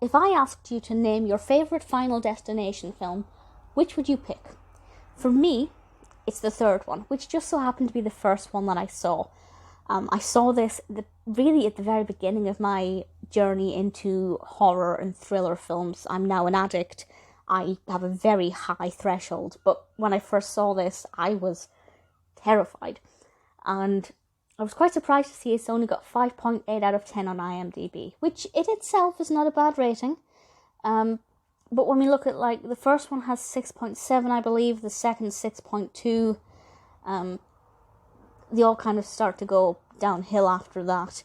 if I asked you to name your favourite Final Destination film, which would you pick? For me, it's the third one, which just so happened to be the first one that I saw. I saw this really at the very beginning of my journey into horror and thriller films. I'm now an addict. I have a very high threshold, but when I first saw this, I was terrified. And I was quite surprised to see it's only got 5.8 out of 10 on IMDb, which in itself is not a bad rating. But when we look at, like, the first one has 6.7, I believe, the second 6.2, they all kind of start to go downhill after that.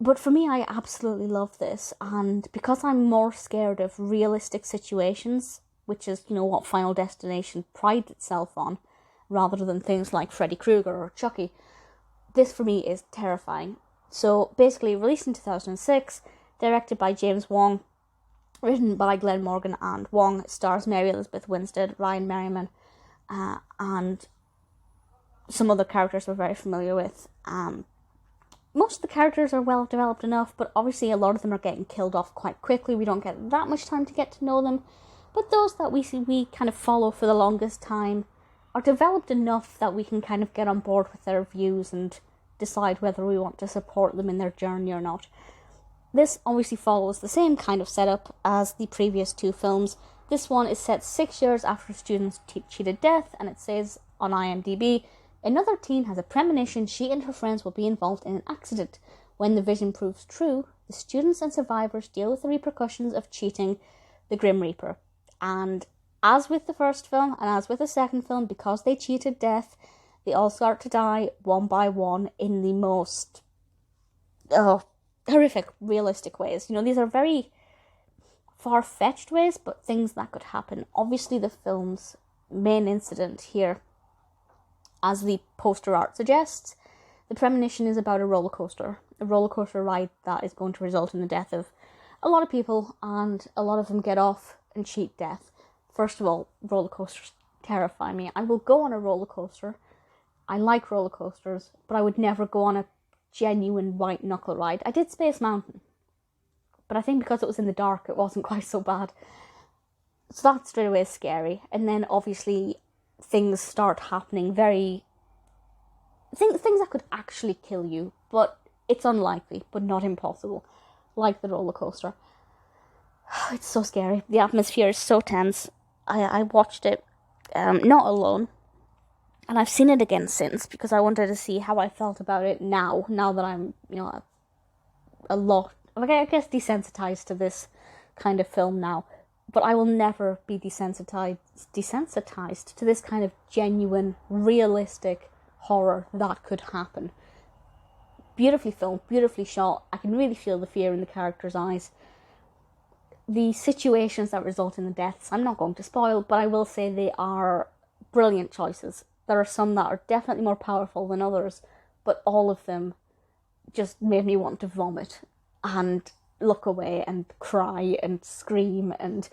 But for me, I absolutely love this, and because I'm more scared of realistic situations, which is, what Final Destination prides itself on, rather than things like Freddy Krueger or Chucky, this for me is terrifying. So basically, released in 2006, directed by James Wong, written by Glenn Morgan and Wong, stars Mary Elizabeth Winstead, Ryan Merriman, and some other characters we're very familiar with. Most of the characters are well developed enough, but obviously a lot of them are getting killed off quite quickly. We don't get that much time to get to know them, but those that we kind of follow for the longest time are developed enough that we can kind of get on board with their views and decide whether we want to support them in their journey or not. This obviously follows the same kind of setup as the previous two films. This one is set 6 years after students cheated death, and it says on IMDb, another teen has a premonition she and her friends will be involved in an accident. When the vision proves true, the students and survivors deal with the repercussions of cheating the Grim Reaper. And as with the first film, and as with the second film, because they cheated death, they all start to die one by one in the most horrific, realistic ways. These are very far-fetched ways, but things that could happen. Obviously, the film's main incident here, as the poster art suggests, the premonition is about a roller coaster ride that is going to result in the death of a lot of people, and a lot of them get off and cheat death. First of all, roller coasters terrify me. I will go on a roller coaster. I like roller coasters, but I would never go on a genuine white knuckle ride. I did Space Mountain, but I think because it was in the dark, it wasn't quite so bad. So that straight away is scary. And then obviously things start happening, things that could actually kill you, but it's unlikely, but not impossible, like the roller coaster. It's so scary. The atmosphere is so tense. I watched it not alone, and I've seen it again since, because I wanted to see how I felt about it now that I'm, a lot, I guess, desensitized to this kind of film now. But I will never be desensitized to this kind of genuine, realistic horror that could happen. Beautifully filmed, beautifully shot. I can really feel the fear in the characters' eyes. The situations that result in the deaths, I'm not going to spoil, but I will say they are brilliant choices. There are some that are definitely more powerful than others, but all of them just made me want to vomit and look away and cry and scream and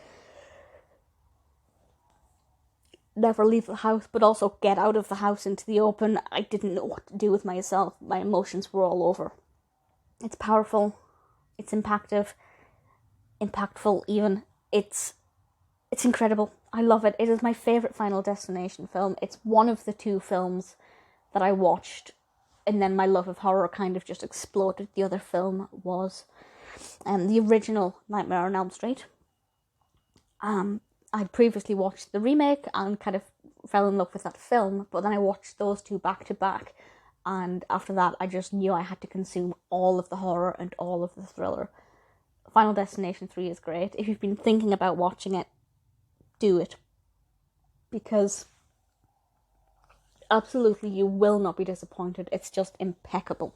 never leave the house, but also get out of the house into the open. I didn't know what to do with myself. My emotions were all over. It's powerful. It's impactful even. It's incredible. I love it. It is my favourite Final Destination film. It's one of the two films that I watched, and then my love of horror kind of just exploded. The other film was the original Nightmare on Elm Street. I'd previously watched the remake and kind of fell in love with that film, but then I watched those two back to back, and after that I just knew I had to consume all of the horror and all of the thriller. Final Destination 3 is great. If you've been thinking about watching it, do it, because absolutely you will not be disappointed. It's just impeccable.